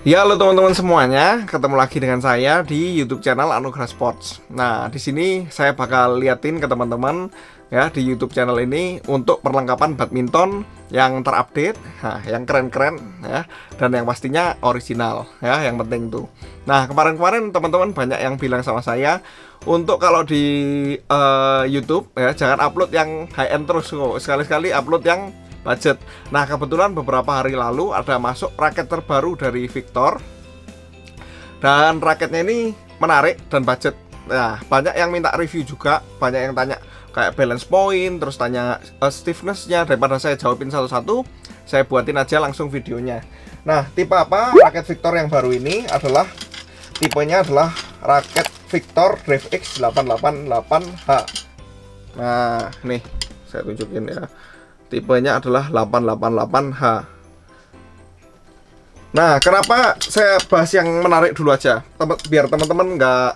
Ya, halo teman-teman semuanya, ketemu lagi dengan saya di YouTube channel Anugerah Sports. Nah, di sini saya bakal liatin ke teman-teman ya di YouTube channel ini untuk perlengkapan badminton yang terupdate, yang keren-keren ya, dan yang pastinya original ya, yang penting tuh. Nah, kemarin-kemarin teman-teman banyak yang bilang sama saya untuk kalau di YouTube ya jangan upload yang high end terus kok, sekali-sekali upload yang budget. Nah, kebetulan beberapa hari lalu ada masuk raket terbaru dari Victor. Dan raketnya ini menarik dan budget. Nah, banyak yang minta review juga, banyak yang tanya kayak balance point, terus tanya stiffness-nya. Daripada saya jawabin satu-satu, saya buatin aja langsung videonya. Nah, tipe apa raket Victor yang baru ini adalah tipenya adalah raket Victor Drive X 888H. Nah, nih saya tunjukin ya. Tipenya adalah 888H. Nah, kenapa saya bahas yang menarik dulu aja, biar teman-teman nggak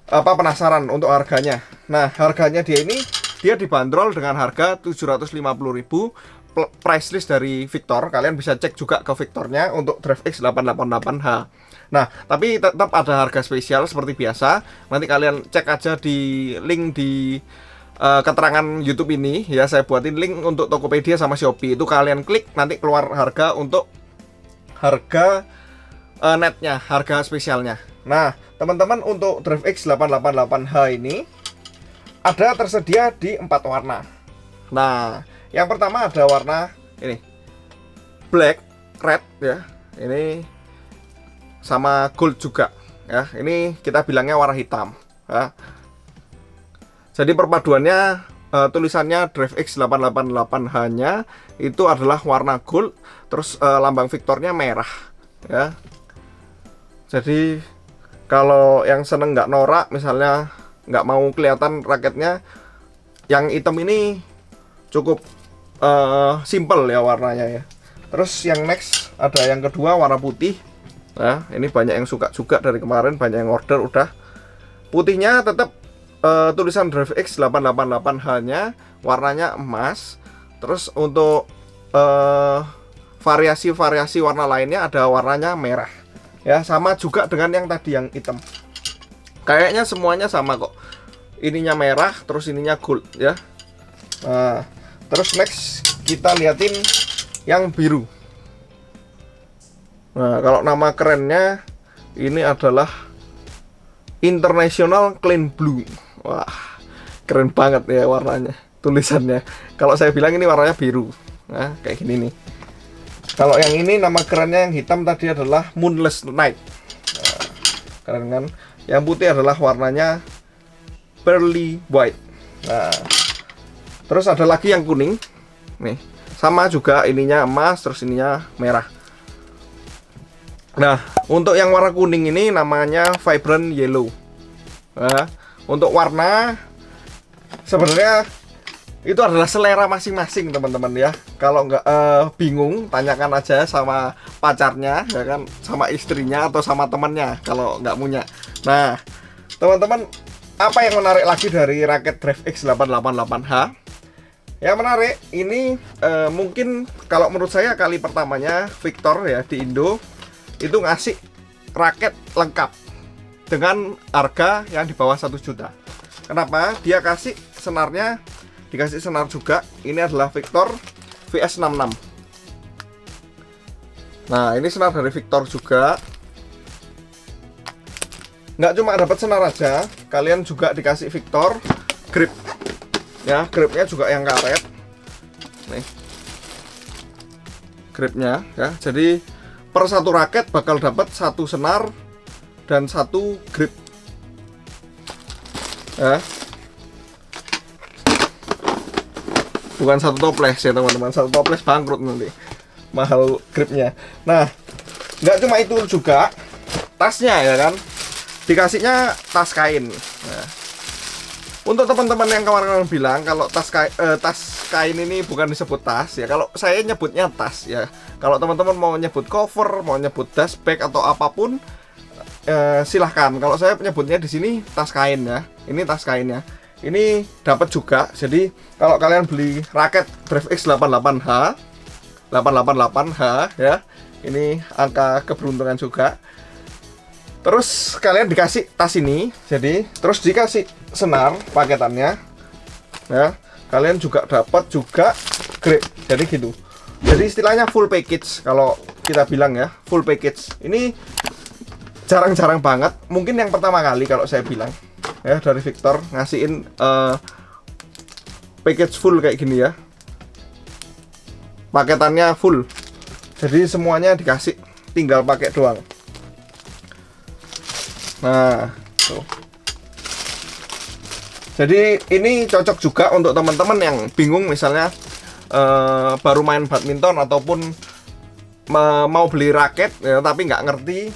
penasaran untuk harganya. Nah, harganya dia dibanderol dengan harga 750.000, price list dari Victor. Kalian bisa cek juga ke Victornya untuk Drive X 888H. Nah, tapi tetap ada harga spesial seperti biasa. Nanti kalian cek aja di link di keterangan YouTube ini ya, saya buatin link untuk Tokopedia sama Shopee. Itu kalian klik nanti keluar harga untuk harga netnya, harga spesialnya. Nah, teman-teman, untuk Drive X 888H ini ada tersedia di 4 warna. Nah, yang pertama ada warna ini, black, red ya. Ini sama gold juga ya. Ini kita bilangnya warna hitam ya. Jadi perpaduannya tulisannya Drive X 888H-nya itu adalah warna gold, terus lambang Victornya merah ya. Jadi kalau yang seneng nggak norak, misalnya nggak mau kelihatan raketnya, yang hitam ini cukup simple ya warnanya ya. Terus yang next ada yang kedua warna putih. Nah, ini banyak yang suka juga dari kemarin, banyak yang order udah. Putihnya tetap tulisan Drive X 888H-nya warnanya emas. Terus untuk variasi-variasi warna lainnya ada warnanya merah. Ya, sama juga dengan yang tadi yang hitam. Kayaknya semuanya sama kok. Ininya merah, terus ininya gold ya. Nah, terus next kita liatin yang biru. Nah, kalau nama kerennya ini adalah International Clean Blue. Wah, keren banget ya warnanya, tulisannya. Kalau saya bilang ini warnanya biru. Nah, kayak gini nih. Kalau yang ini nama kerennya yang hitam tadi adalah Moonless Night. Nah, keren kan? Yang putih adalah warnanya Pearly White. Nah, terus ada lagi yang kuning. Nih, sama juga ininya emas, terus ininya merah. Nah, untuk yang warna kuning ini namanya Vibrant Yellow. Nah, untuk warna sebenarnya itu adalah selera masing-masing teman-teman ya. Kalau nggak bingung, tanyakan aja sama pacarnya ya kan, sama istrinya atau sama temannya kalau nggak punya. Nah, teman-teman, apa yang menarik lagi dari raket Drive X 888H? Yang menarik ini mungkin kalau menurut saya kali pertamanya Victor ya di Indo itu ngasih raket lengkap dengan harga yang di bawah 1 juta. Kenapa? Dia kasih senarnya, dikasih senar juga. Ini adalah Victor VS66. Nah, ini senar dari Victor juga. Nggak cuma dapat senar aja, kalian juga dikasih Victor grip. Ya, gripnya juga yang karet. Nih, gripnya ya. Jadi per satu raket bakal dapat satu senar dan satu grip ya. Bukan satu toples ya teman-teman, satu toples bangkrut nanti, mahal gripnya. Nah, nggak cuma itu juga, tasnya ya kan, dikasihnya tas kain. Nah, untuk teman-teman yang kemarin bilang kalau tas kain ini bukan disebut tas ya, kalau saya nyebutnya tas ya. Kalau teman-teman mau nyebut cover, mau nyebut dust bag atau apapun, silahkan. Kalau saya menyebutnya di sini tas kain ya. Ini tas kainnya. Ini dapat juga. Jadi kalau kalian beli raket Drive X 88H ya, Ini angka keberuntungan juga. Terus kalian dikasih tas ini, jadi terus dikasih senar paketannya. Ya, kalian juga dapat juga grip. Jadi gitu. Jadi istilahnya full package kalau kita bilang ya, full package. Ini jarang-jarang banget. Mungkin yang pertama kali kalau saya bilang ya dari Victor ngasihin package full kayak gini ya. Paketannya full. Jadi semuanya dikasih, tinggal pakai doang. Nah, tuh. Jadi ini cocok juga untuk teman-teman yang bingung misalnya baru main badminton ataupun mau beli raket ya, tapi nggak ngerti,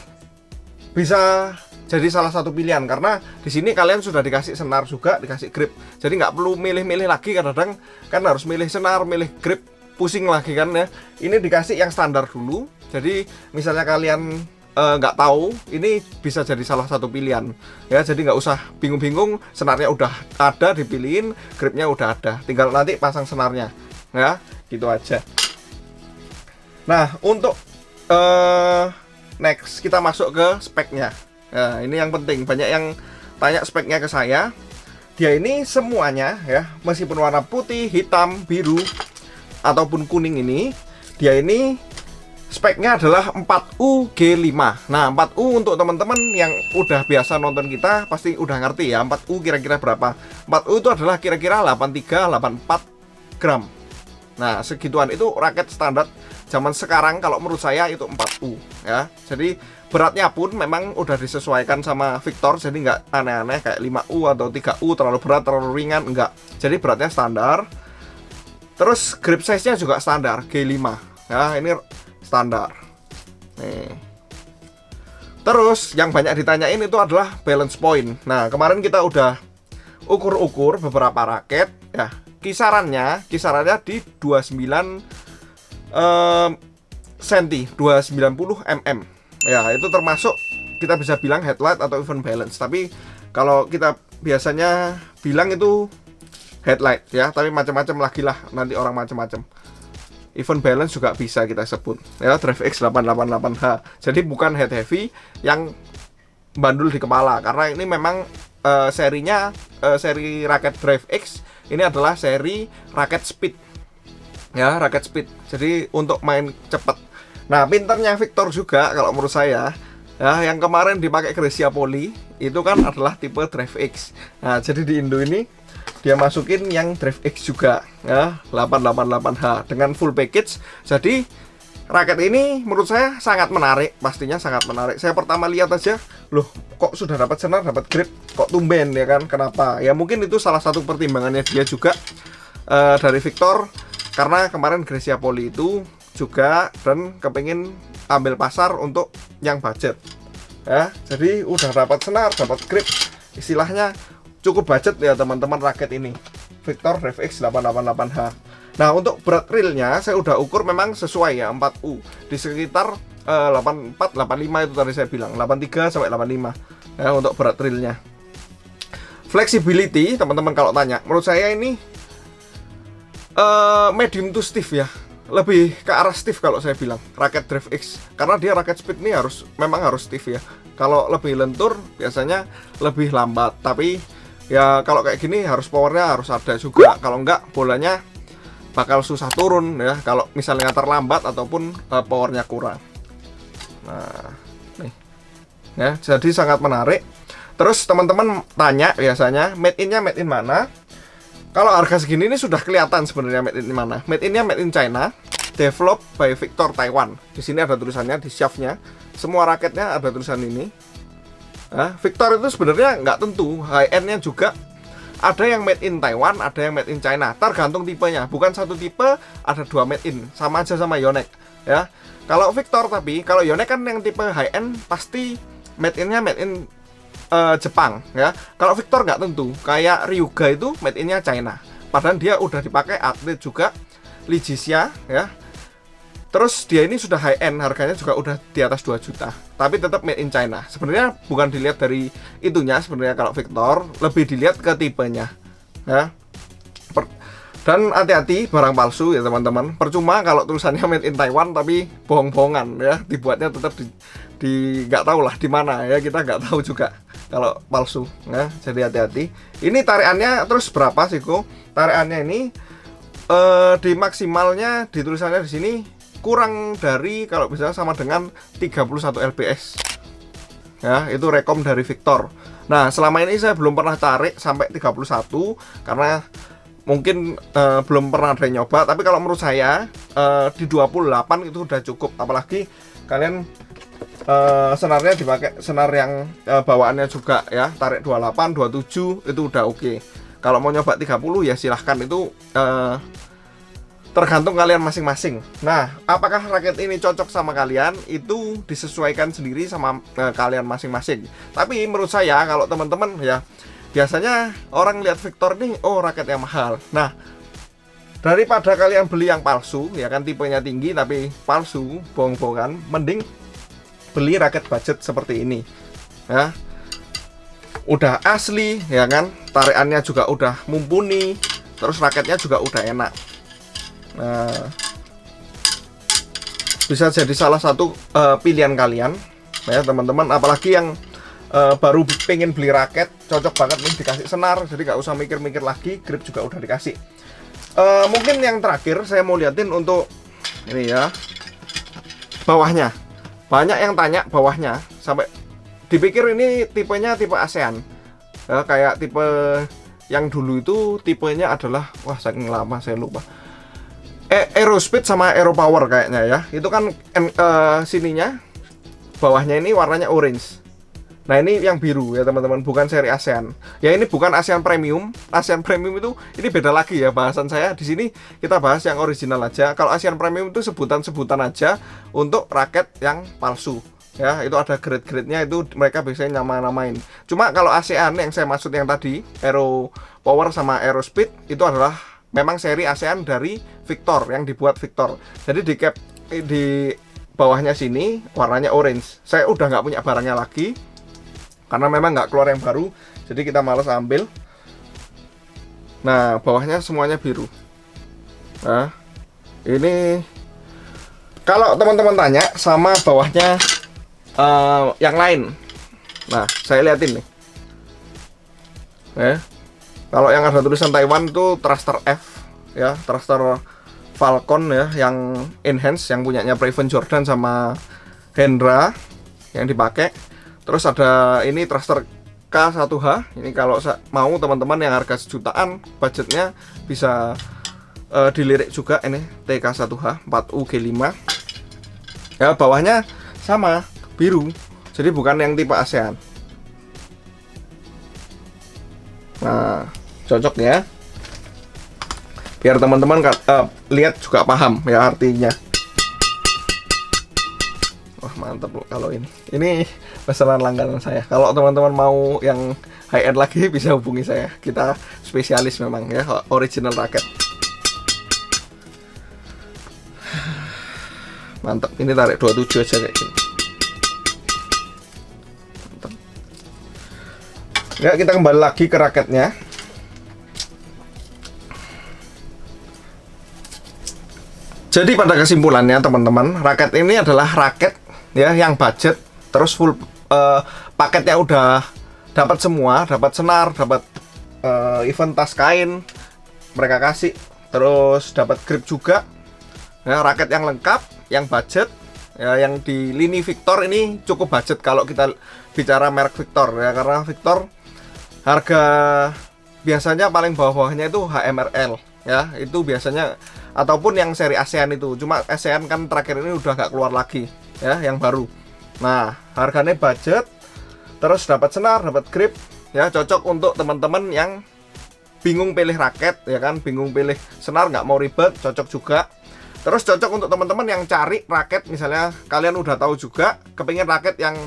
bisa jadi salah satu pilihan karena di sini kalian sudah dikasih senar juga, dikasih grip. Jadi nggak perlu milih-milih lagi, kadang-kadang kan harus milih senar, milih grip, pusing lagi kan ya. Ini dikasih yang standar dulu. Jadi misalnya kalian nggak tahu, ini bisa jadi salah satu pilihan ya. Jadi nggak usah bingung-bingung, senarnya udah ada, dipilihin, gripnya udah ada, tinggal nanti pasang senarnya ya, gitu aja. Nah, untuk next kita masuk ke speknya. Nah, ini yang penting, banyak yang tanya speknya ke saya. Dia ini semuanya ya, meskipun warna putih, hitam, biru ataupun kuning, ini dia ini speknya adalah 4U G5. Nah, 4U untuk teman-teman yang udah biasa nonton kita pasti udah ngerti ya, 4U kira-kira berapa. 4U itu adalah kira-kira 83, 84 gram. Nah, segituan itu raket standar zaman sekarang kalau menurut saya itu 4U ya. Jadi beratnya pun memang udah disesuaikan sama Victor, jadi nggak aneh-aneh kayak 5U atau 3U terlalu berat, terlalu ringan, enggak. Jadi beratnya standar. Terus grip size-nya juga standar G5. Ya, ini standar. Nih. Terus yang banyak ditanyain itu adalah balance point. Nah, kemarin kita udah ukur-ukur beberapa raket ya. Kisarannya di 29 cm, 290 mm. Ya, itu termasuk kita bisa bilang headlight atau even balance. Tapi kalau kita biasanya bilang itu headlight ya, tapi macam-macam lagi lah, nanti orang macam-macam. Even balance juga bisa kita sebut ya, DriveX 888H. Jadi bukan head heavy yang bandul di kepala, karena ini memang serinya seri raket DriveX ini adalah seri raket speed ya, raket speed. Jadi untuk main cepat. Nah, pinternya Victor juga kalau menurut saya ya, yang kemarin dipakai Gracia Poly itu kan adalah tipe DriveX. Nah, jadi di Indo ini dia masukin yang DriveX juga ya, 888H dengan full package. Jadi raket ini menurut saya sangat menarik, pastinya sangat menarik. Saya pertama lihat aja, loh kok sudah dapat senar, dapat grip, kok tumben ya kan? Kenapa? Ya mungkin itu salah satu pertimbangannya dia juga dari Victor, karena kemarin Gracia Poly itu juga dan kepingin ambil pasar untuk yang budget ya. Jadi udah dapat senar, dapat grip, istilahnya cukup budget ya teman-teman raket ini, Victor DriveX 888H. Nah, untuk berat reelnya saya udah ukur memang sesuai ya, 4U di sekitar 84, 85 itu tadi saya bilang, 83 sampai 85 ya untuk berat reelnya. Flexibility teman-teman kalau tanya, menurut saya ini medium to stiff ya, lebih ke arah stiff kalau saya bilang raket DriveX, karena dia raket speed ini memang harus stiff ya. Kalau lebih lentur biasanya lebih lambat, tapi ya kalau kayak gini harus powernya harus ada juga, kalau enggak bolanya bakal susah turun ya kalau misalnya terlambat ataupun powernya kurang. Nah, nih ya, jadi sangat menarik. Terus teman-teman tanya biasanya made in-nya made in mana? Kalau harga segini ini sudah kelihatan sebenarnya made in mana. Made in-nya made in China, developed by Victor Taiwan. Di sini ada tulisannya di shaft-nya. Semua raketnya ada tulisan ini. Nah, Victor itu sebenarnya nggak tentu, high end-nya juga ada yang made in Taiwan, ada yang made in China, tergantung tipenya. Bukan satu tipe ada dua made in, sama aja sama Yonex ya. Kalau Victor, tapi kalau Yonex kan yang tipe high end pasti made in-nya made in Jepang ya. Kalau Victor nggak tentu, kayak Ryuga itu made in-nya China, padahal dia udah dipakai atlet juga, Ligisia ya. Terus dia ini sudah high end, harganya juga udah di atas 2 juta, tapi tetap made in China. Sebenarnya bukan dilihat dari itunya, sebenarnya kalau Victor lebih dilihat ke tipenya ya. Dan hati-hati barang palsu ya teman-teman. Percuma kalau tulisannya made in Taiwan tapi bohong-bohongan ya, dibuatnya tetap di nggak tahu lah di mana ya, kita nggak tahu juga kalau palsu ya. Jadi hati-hati. Ini tarikannya terus berapa sih kok? Tarikannya ini di maksimalnya di tulisannya di sini kurang dari, kalau bisa sama dengan 31 lbs. Ya, itu rekom dari Victor. Nah, selama ini saya belum pernah tarik sampai 31 karena mungkin belum pernah ada yang nyoba, tapi kalau menurut saya di 28 itu udah cukup. Apalagi kalian senarnya dipakai senar yang bawaannya juga ya, tarik 28, 27 itu udah oke. Kalau mau nyoba 30 ya silahkan, itu tergantung kalian masing-masing. Nah, apakah raket ini cocok sama kalian itu disesuaikan sendiri sama kalian masing-masing. Tapi menurut saya kalau teman-teman ya, biasanya orang lihat Victor nih, oh raket yang mahal. Nah, daripada kalian beli yang palsu, ya kan tipenya tinggi tapi palsu, bohong-bohongan, mending beli raket budget seperti ini. Ya, udah asli, ya kan, tarikannya juga udah mumpuni, terus raketnya juga udah enak. Nah, bisa jadi salah satu pilihan kalian, ya teman-teman. Apalagi yang baru pengen beli raket, cocok banget nih dikasih senar, jadi nggak usah mikir-mikir lagi, grip juga udah dikasih. Mungkin yang terakhir saya mau liatin untuk ini ya, bawahnya. Banyak yang tanya bawahnya, sampai dipikir ini tipenya tipe ASEAN ya, kayak tipe yang dulu itu tipenya adalah, wah saking lama saya lupa, Aerospeed sama Aeropower kayaknya ya. Itu kan sininya, bawahnya ini warnanya orange. Nah, ini yang biru ya teman-teman, bukan seri ASEAN. Ya, ini bukan ASEAN Premium. ASEAN Premium itu ini beda lagi ya bahasan saya. Di sini kita bahas yang original aja. Kalau ASEAN Premium itu sebutan-sebutan aja untuk raket yang palsu. Ya, itu ada grade-grade-nya, itu mereka biasanya nama-namain. Cuma kalau ASEAN yang saya maksud yang tadi, Aero Power sama Aerospeed, itu adalah memang seri ASEAN dari Victor, yang dibuat Victor. Jadi di cap di bawahnya sini warnanya orange. Saya udah nggak punya barangnya lagi karena memang nggak keluar yang baru, jadi kita malas ambil. Nah, bawahnya semuanya biru. Nah, ini kalau teman-teman tanya sama bawahnya yang lain, nah saya liatin nih. Kalau yang ada tulisan Taiwan itu thruster F ya, thruster Falcon ya, yang enhance, yang punyanya Preven Jordan sama Hendra yang dipakai. Terus ada ini thruster K1H. Ini kalau mau teman-teman yang harga sejutaan budgetnya bisa dilirik juga ini TK1H 4UG5. Ya, bawahnya sama biru. Jadi bukan yang tipe ASEAN. Nah, cocok ya. Biar teman-teman lihat juga paham ya artinya. Wah, mantap loh kalau ini. Ini pesanan langganan saya. Kalau teman-teman mau yang high end lagi bisa hubungi saya. Kita spesialis memang ya, original raket. Mantap. Ini tarik 27 aja kayak gini. Mantap. Ya, kita kembali lagi ke raketnya. Jadi pada kesimpulannya teman-teman, raket ini adalah raket ya yang budget, terus full paketnya udah dapat semua, dapat senar, dapat event tas kain mereka kasih, terus dapat grip juga. Ya, raket yang lengkap, yang budget ya, yang di lini Victor ini cukup budget kalau kita bicara merek Victor ya, karena Victor harga biasanya paling bawah-bawahnya itu HMRL ya, itu biasanya, ataupun yang seri ASEAN itu. Cuma ASEAN kan terakhir ini udah nggak keluar lagi ya, yang baru. Nah, harganya budget, terus dapat senar, dapat grip ya, cocok untuk teman-teman yang bingung pilih raket ya kan, bingung pilih senar, nggak mau ribet, cocok juga. Terus cocok untuk teman-teman yang cari raket, misalnya kalian udah tahu juga kepingin raket yang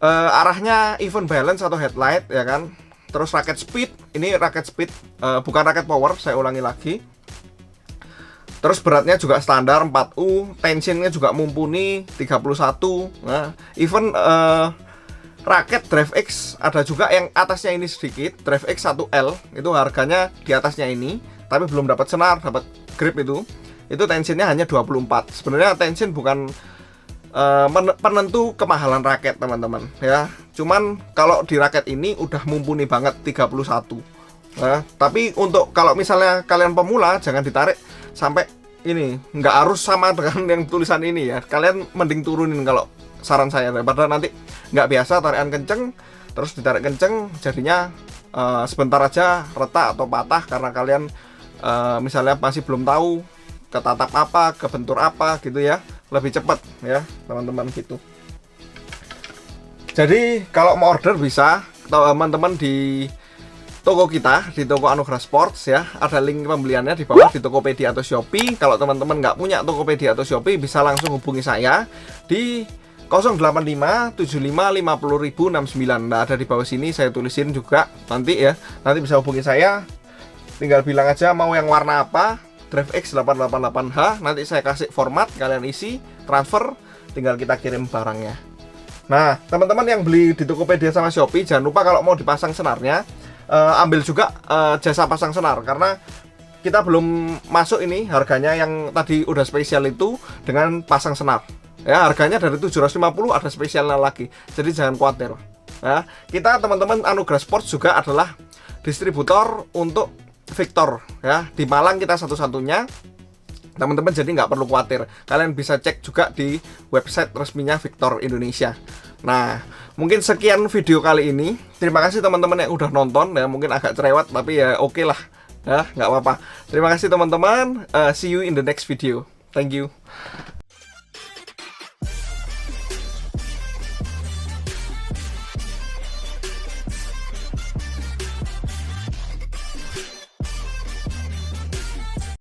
arahnya even balance atau headlight ya kan. Terus raket speed, ini raket speed, bukan raket power, saya ulangi lagi. Terus beratnya juga standar 4U, tensionnya juga mumpuni 31. Nah, even raket Drive X ada juga yang atasnya ini sedikit, Drive X 1L, itu harganya di atasnya ini tapi belum dapat senar, dapat grip itu tensionnya hanya 24. Sebenarnya tension bukan penentu kemahalan raket teman-teman ya. Cuman kalau di raket ini udah mumpuni banget 31. Nah, tapi untuk kalau misalnya kalian pemula jangan ditarik sampai ini, nggak harus sama dengan yang tulisan ini ya. Kalian mending turunin kalau saran saya, daripada nanti nggak biasa tarikan kenceng terus ditarik kenceng jadinya sebentar aja retak atau patah karena kalian misalnya masih belum tahu ketatap apa, kebentur apa gitu ya. Lebih cepat ya teman-teman gitu. Jadi kalau mau order bisa teman-teman di toko kita, di toko Anugerah Sports ya, ada link pembeliannya di bawah di Tokopedia atau Shopee. Kalau teman-teman nggak punya Tokopedia atau Shopee bisa langsung hubungi saya di 085 75 50 069. Nah, ada di bawah sini saya tulisin juga nanti ya. Nanti bisa hubungi saya. Tinggal bilang aja mau yang warna apa. DriveX 888H, nanti saya kasih format, kalian isi, transfer, tinggal kita kirim barangnya. Nah, teman-teman yang beli di Tokopedia sama Shopee, jangan lupa kalau mau dipasang senarnya, ambil juga jasa pasang senar, karena kita belum masuk ini harganya yang tadi udah spesial itu dengan pasang senar. Ya, harganya dari 750 ada spesialnya lagi, jadi jangan khawatir. Nah, kita teman-teman Anugerah Sports juga adalah distributor untuk Victor ya, di Malang kita satu-satunya teman-teman, jadi nggak perlu khawatir. Kalian bisa cek juga di website resminya Victor Indonesia. Nah, mungkin sekian video kali ini. Terima kasih teman-teman yang udah nonton ya, mungkin agak cerewet tapi ya oke lah ya, nggak apa-apa. Terima kasih teman-teman, see you in the next video. Thank you.